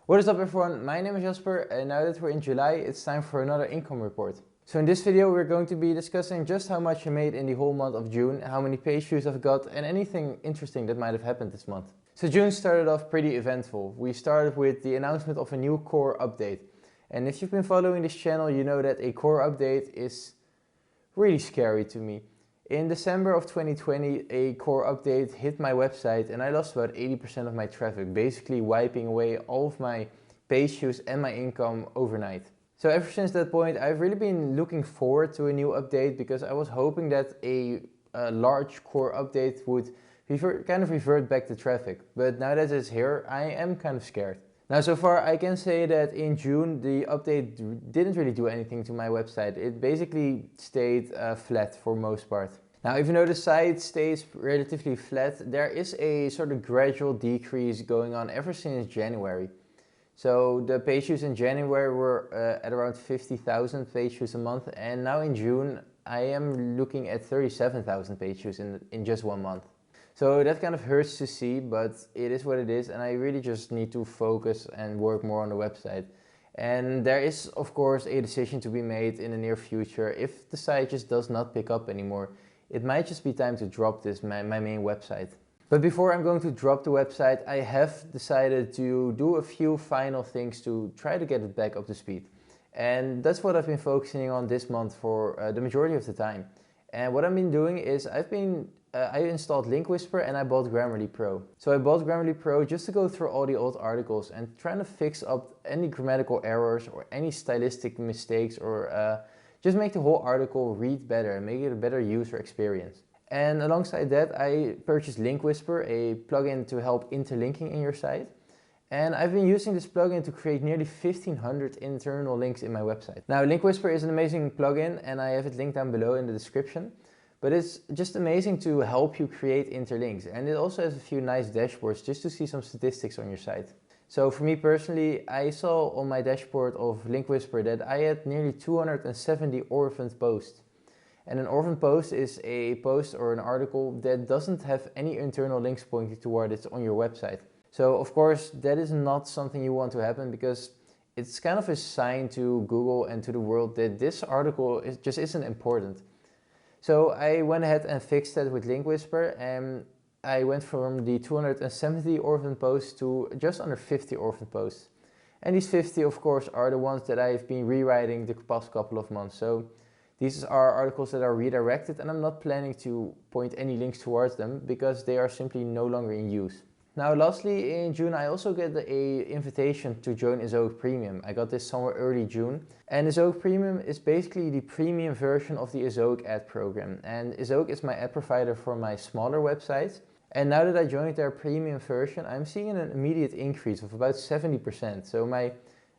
What is up everyone, my name is Jasper and now that we're in July, it's time for another income report. So in this video we're going to be discussing just how much I made in the whole month of June, how many page views I've got and anything interesting that might have happened this month. So June started off pretty eventful. We started with the announcement of a new core update. And if you've been following this channel, you know that a core update is really scary to me. In December of 2020, a core update hit my website and I lost about 80% of my traffic, basically wiping away all of my page views and my income overnight. So ever since that point, I've really been looking forward to a new update because I was hoping that a large core update would kind of revert back the traffic. But now that it's here, I am kind of scared. Now so far I can say that in June the update didn't really do anything to my website. It basically stayed flat for most part. Now even though the site stays relatively flat, there is a sort of gradual decrease going on ever since January. So the page views in January were at around 50,000 page views a month, and now in June I am looking at 37,000 page views in just 1 month. So that kind of hurts to see, but it is what it is and I really just need to focus and work more on the website. And there is of course a decision to be made in the near future. If the site just does not pick up anymore, it might just be time to drop my main website. But before I'm going to drop the website, I have decided to do a few final things to try to get it back up to speed. And that's what I've been focusing on this month for the majority of the time. And what I've been doing is I installed Link Whisper and I bought Grammarly Pro. So I bought Grammarly Pro just to go through all the old articles and trying to fix up any grammatical errors or any stylistic mistakes or just make the whole article read better and make it a better user experience. And alongside that I purchased Link Whisper, a plugin to help interlinking in your site. And I've been using this plugin to create nearly 1500 internal links in my website. Now Link Whisper is an amazing plugin and I have it linked down below in the description. But it's just amazing to help you create interlinks, and it also has a few nice dashboards just to see some statistics on your site. So for me personally, I saw on my dashboard of Link Whisper that I had nearly 270 orphaned posts. And an orphaned post is a post or an article that doesn't have any internal links pointing toward it on your website. So of course that is not something you want to happen because it's kind of a sign to Google and to the world that this article just isn't important. So I went ahead and fixed that with Link Whisper and I went from the 270 orphan posts to just under 50 orphan posts. And these 50 of course are the ones that I've been rewriting the past couple of months. So these are articles that are redirected and I'm not planning to point any links towards them because they are simply no longer in use. Now lastly, in June I also get an invitation to join Ezoic Premium. I got this somewhere early June. And Ezoic Premium is basically the premium version of the Ezoic ad program. And Ezoic is my ad provider for my smaller websites. And now that I joined their premium version, I'm seeing an immediate increase of about 70%. So my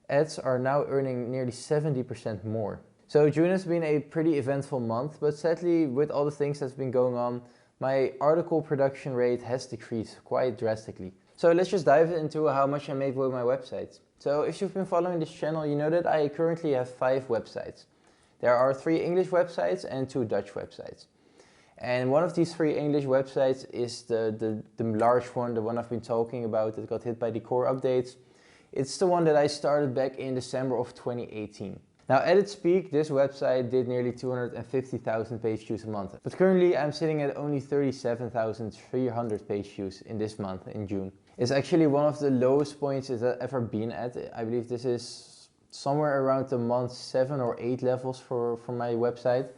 ads are now earning nearly 70% more. So June has been a pretty eventful month, but sadly with all the things that's been going on, my article production rate has decreased quite drastically. So let's just dive into how much I made with my websites. So if you've been following this channel, you know that I currently have 5 websites. There are 3 English websites and 2 Dutch websites. And one of these 3 English websites is the large one, the one I've been talking about that got hit by the core updates. It's the one that I started back in December of 2018. Now at its peak, this website did nearly 250,000 page views a month. But currently I'm sitting at only 37,300 page views in this month, in June. It's actually one of the lowest points it's ever been at. I believe this is somewhere around the month 7 or 8 levels for my website.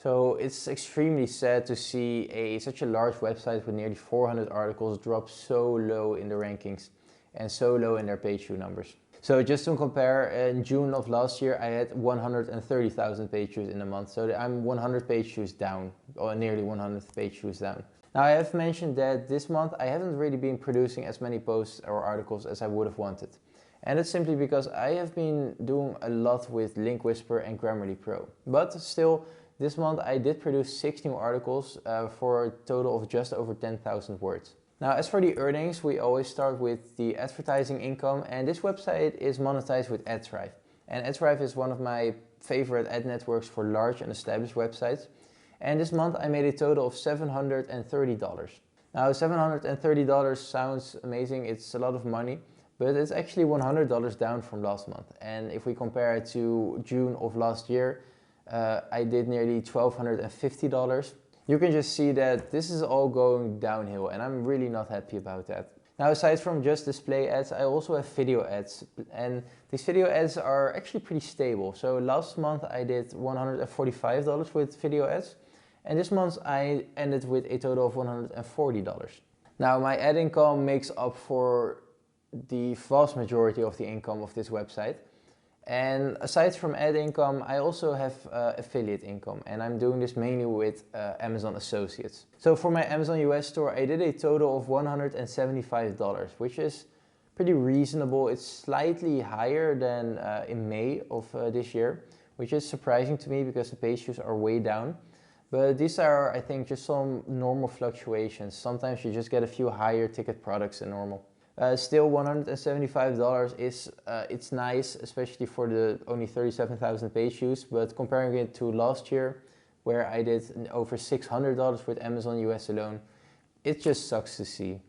So it's extremely sad to see such a large website with nearly 400 articles drop so low in the rankings and so low in their page view numbers. So just to compare, in June of last year I had 130,000 page views in a month. So I'm 100 page views down, or nearly 100 page views down. Now I have mentioned that this month I haven't really been producing as many posts or articles as I would have wanted. And it's simply because I have been doing a lot with Link Whisper and Grammarly Pro. But still, this month I did produce 6 new articles for a total of just over 10,000 words. Now as for the earnings, we always start with the advertising income, and this website is monetized with AdThrive. And AdThrive is one of my favorite ad networks for large and established websites. And this month I made a total of $730. Now $730 sounds amazing, it's a lot of money, but it's actually $100 down from last month. And if we compare it to June of last year, I did nearly $1,250. You can just see that this is all going downhill, and I'm really not happy about that. Now, aside from just display ads, I also have video ads, and these video ads are actually pretty stable. So last month I did $145 with video ads, and this month I ended with a total of $140. Now, my ad income makes up for the vast majority of the income of this website. And aside from ad income, I also have affiliate income, and I'm doing this mainly with Amazon Associates. So for my Amazon US store, I did a total of $175, which is pretty reasonable. It's slightly higher than in May of this year, which is surprising to me because the page views are way down. But these are, I think, just some normal fluctuations. Sometimes you just get a few higher ticket products than normal. Still, $175 is it's nice, especially for the only 37,000 page views. But comparing it to last year, where I did over $600 with Amazon US alone, it just sucks to see.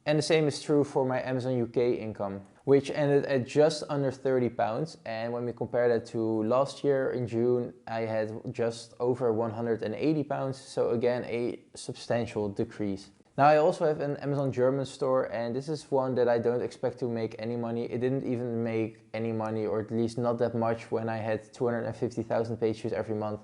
And the same is true for my Amazon UK income, which ended at just under £30. And when we compare that to last year in June, I had just over £180. So again, a substantial decrease. Now, I also have an Amazon German store, and this is one that I don't expect to make any money. It didn't even make any money, or at least not that much, when I had 250,000 page views every month.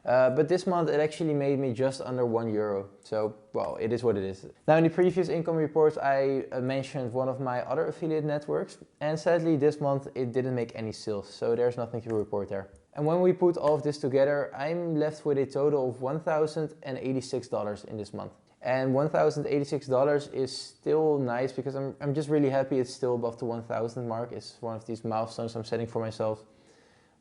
But this month it actually made me just under €1. So, well, it is what it is. Now, in the previous income reports, I mentioned one of my other affiliate networks, and sadly this month it didn't make any sales, so there's nothing to report there. And when we put all of this together, I'm left with a total of $1,086 in this month. And $1,086 is still nice because I'm just really happy it's still above the 1,000 mark. It's one of these milestones I'm setting for myself.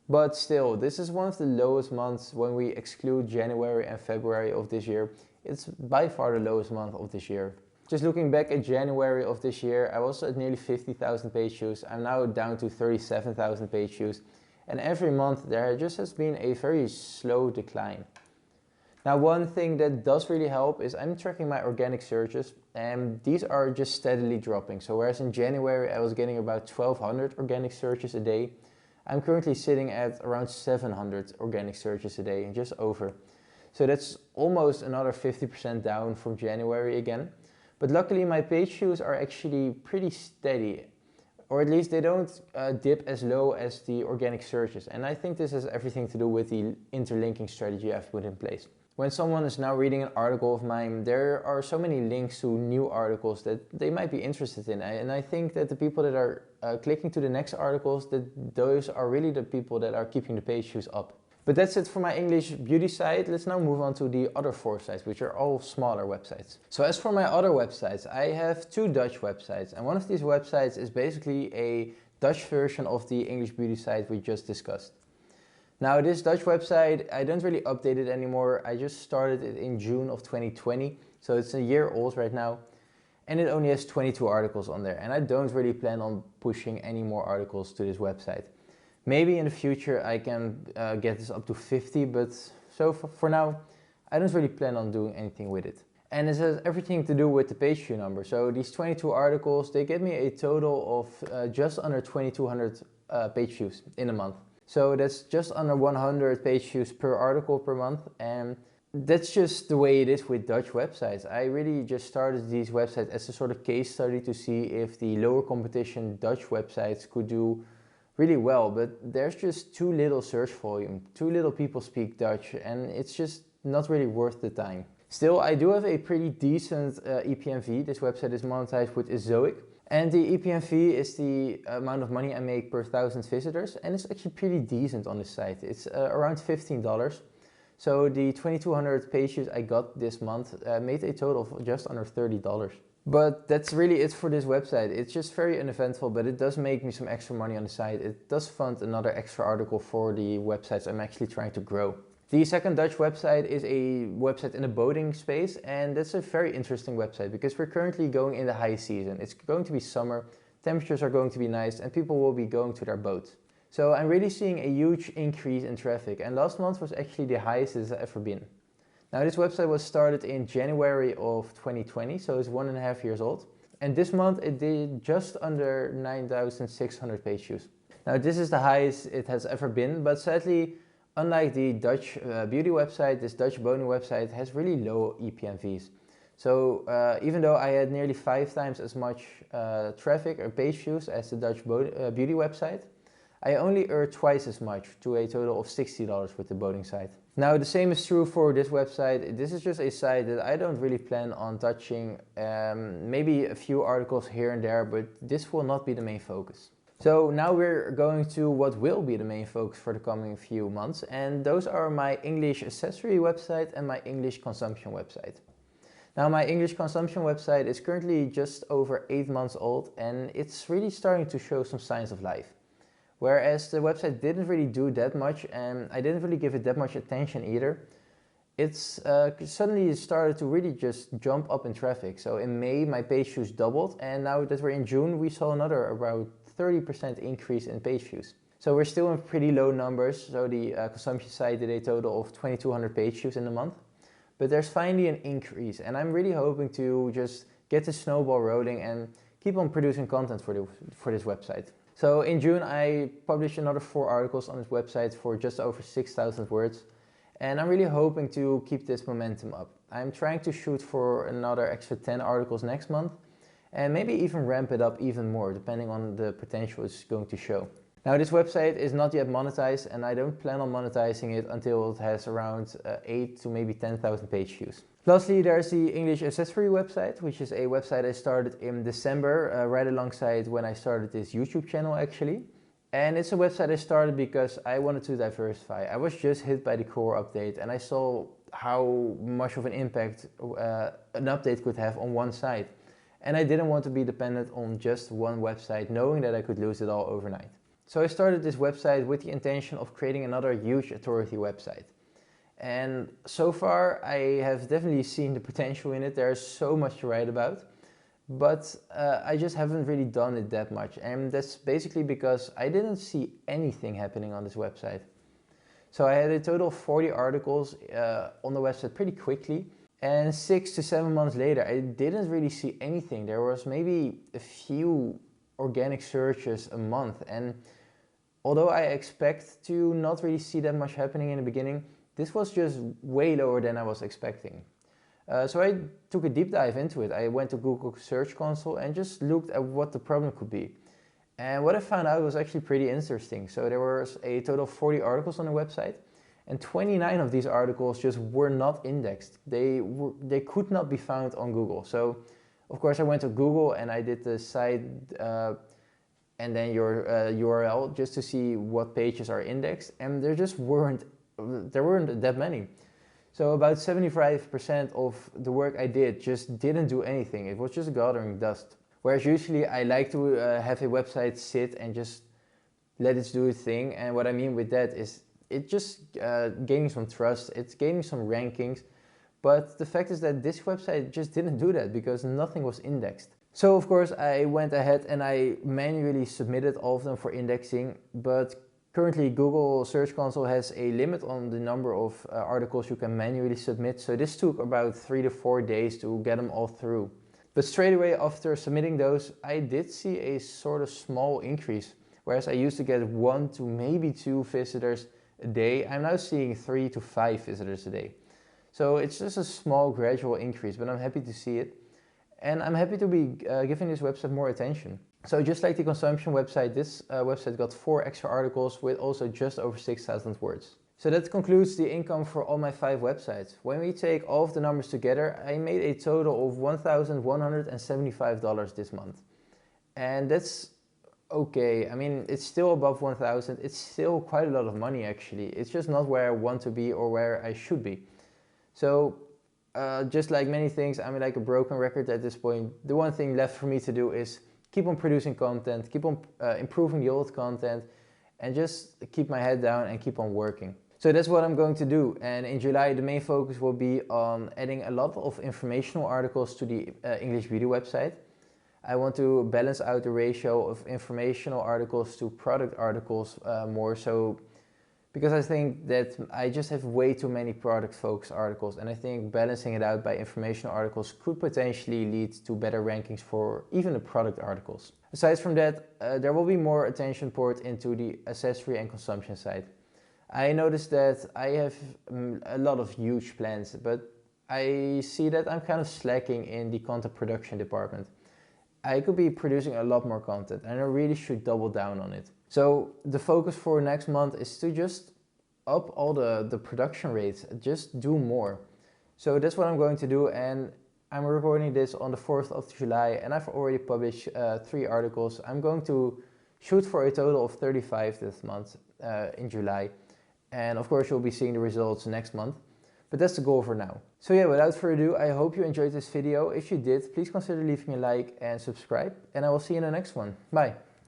But still, this is one of the lowest months when we exclude January and February of this year. It's by far the lowest month of this year. Just looking back at January of this year, I was at nearly 50,000 page views. I'm now down to 37,000 page views. And every month there just has been a very slow decline. Now, one thing that does really help is I'm tracking my organic searches, and these are just steadily dropping. So whereas in January I was getting about 1,200 organic searches a day, I'm currently sitting at around 700 organic searches a day, and just over. So that's almost another 50% down from January again. But luckily my page views are actually pretty steady, or at least they don't dip as low as the organic searches. And I think this has everything to do with the interlinking strategy I've put in place. When someone is now reading an article of mine, there are so many links to new articles that they might be interested in. And I think that the people that are clicking to the next articles, that those are really the people that are keeping the page views up. But that's it for my English beauty site. Let's now move on to the other 4 sites, which are all smaller websites. So as for my other websites, I have 2 Dutch websites. And one of these websites is basically a Dutch version of the English beauty site we just discussed. Now, this Dutch website, I don't really update it anymore. I just started it in June of 2020, so it's a year old right now. And it only has 22 articles on there, and I don't really plan on pushing any more articles to this website. Maybe in the future I can get this up to 50, but so for now, I don't really plan on doing anything with it. And this has everything to do with the page view number. So these 22 articles, they get me a total of just under 2,200 page views in a month. So that's just under 100 page views per article per month, and that's just the way it is with Dutch websites. I really just started these websites as a sort of case study to see if the lower competition Dutch websites could do really well, but there's just too little search volume, too little people speak Dutch, and it's just not really worth the time. Still, I do have a pretty decent EPMV. This website is monetized with Ezoic. And the EPMV is the amount of money I make per 1,000 visitors, and it's actually pretty decent on this site. It's around $15. So the 2,200 page views I got this month made a total of just under $30. But that's really it for this website. It's just very uneventful, but it does make me some extra money on the site. It does fund another extra article for the websites I'm actually trying to grow. The second Dutch website is a website in the boating space, and that's a very interesting website because we're currently going in the high season. It's going to be summer, temperatures are going to be nice, and people will be going to their boats. So I'm really seeing a huge increase in traffic, and last month was actually the highest it's ever been. Now, this website was started in January of 2020, so it's 1.5 years old. And this month it did just under 9,600 page views. Now this is the highest it has ever been, but sadly, unlike the Dutch beauty website, this Dutch boning website has really low EPMVs. So even though I had nearly 5 times as much traffic or page views as the Dutch beauty website, I only earned twice as much, to a total of $60 with the boning site. Now the same is true for this website. This is just a site that I don't really plan on touching, maybe a few articles here and there, but this will not be the main focus. So now we're going to what will be the main focus for the coming few months, and those are my English accessory website and my English consumption website. Now my English consumption website is currently just over 8 months old, and it's really starting to show some signs of life. Whereas the website didn't really do that much, and I didn't really give it that much attention either, it's suddenly started to really just jump up in traffic. So in May my page views doubled, and now that we're in June we saw another about 30% increase in page views. So we're still in pretty low numbers, so the consumption site did a total of 2,200 page views in the month. But there's finally an increase, and I'm really hoping to just get the snowball rolling and keep on producing content for this website. So in June I published another 4 articles on this website for just over 6,000 words, and I'm really hoping to keep this momentum up. I'm trying to shoot for another extra 10 articles next month, and maybe even ramp it up even more depending on the potential it's going to show. Now this website is not yet monetized, and I don't plan on monetizing it until it has around 8 to maybe 10,000 page views. Lastly, there's the English accessory website, which is a website I started in December, right alongside when I started this YouTube channel actually. And it's a website I started because I wanted to diversify. I was just hit by the core update, and I saw how much of an impact an update could have on one site. And I didn't want to be dependent on just one website, knowing that I could lose it all overnight. So I started this website with the intention of creating another huge authority website. And so far I have definitely seen the potential in it. There's so much to write about, but I just haven't really done it that much. And that's basically because I didn't see anything happening on this website. So I had a total of 40 articles on the website pretty quickly. And 6 to 7 months later, I didn't really see anything. There was maybe a few organic searches a month. And although I expect to not really see that much happening in the beginning, this was just way lower than I was expecting. So I took a deep dive into it. I went to Google Search Console and just looked at what the problem could be. And what I found out was actually pretty interesting. So there was a total of 40 articles on the website, and 29 of these articles just were not indexed. They could not be found on Google. So of course I went to Google and I did the site and then your URL just to see what pages are indexed, and there weren't that many. So about 75% of the work I did just didn't do anything. It was just gathering dust. Whereas usually I like to have a website sit and just let it do its thing. And what I mean with that is it just gaining some trust, it's gaining some rankings. But the fact is that this website just didn't do that because nothing was indexed. So of course I went ahead and I manually submitted all of them for indexing, but currently Google Search Console has a limit on the number of articles you can manually submit, so this took about 3 to 4 days to get them all through. But straight away after submitting those, I did see a sort of small increase. Whereas I used to get 1 to maybe 2 visitors a day, I'm now seeing 3 to 5 visitors a day. So it's just a small gradual increase, but I'm happy to see it. And I'm happy to be giving this website more attention. So just like the consumption website, this website got 4 extra articles with also just over 6,000 words. So that concludes the income for all my 5 websites. When we take all of the numbers together, I made a total of $1,175 this month. And that's okay. I mean, it's still above 1,000. It's still quite a lot of money actually. It's just not where I want to be or where I should be. So just like many things, I'm like a broken record at this point. The one thing left for me to do is keep on producing content, keep on improving the old content, and just keep my head down and keep on working. So that's what I'm going to do. And in July, the main focus will be on adding a lot of informational articles to the English Beauty website. I want to balance out the ratio of informational articles to product articles more, so because I think that I just have way too many product focused articles, and I think balancing it out by informational articles could potentially lead to better rankings for even the product articles. Aside from that, there will be more attention poured into the accessory and consumption side. I noticed that I have a lot of huge plans, but I see that I'm kind of slacking in the content production department. I could be producing a lot more content and I really should double down on it. So the focus for next month is to just up all the production rates, just do more. So that's what I'm going to do, and I'm recording this on the 4th of July and I've already published 3 articles. I'm going to shoot for a total of 35 this month in July. And of course you'll be seeing the results next month. But that's the goal for now. So yeah, without further ado, I hope you enjoyed this video. If you did, please consider leaving a like and subscribe. And I will see you in the next one. Bye.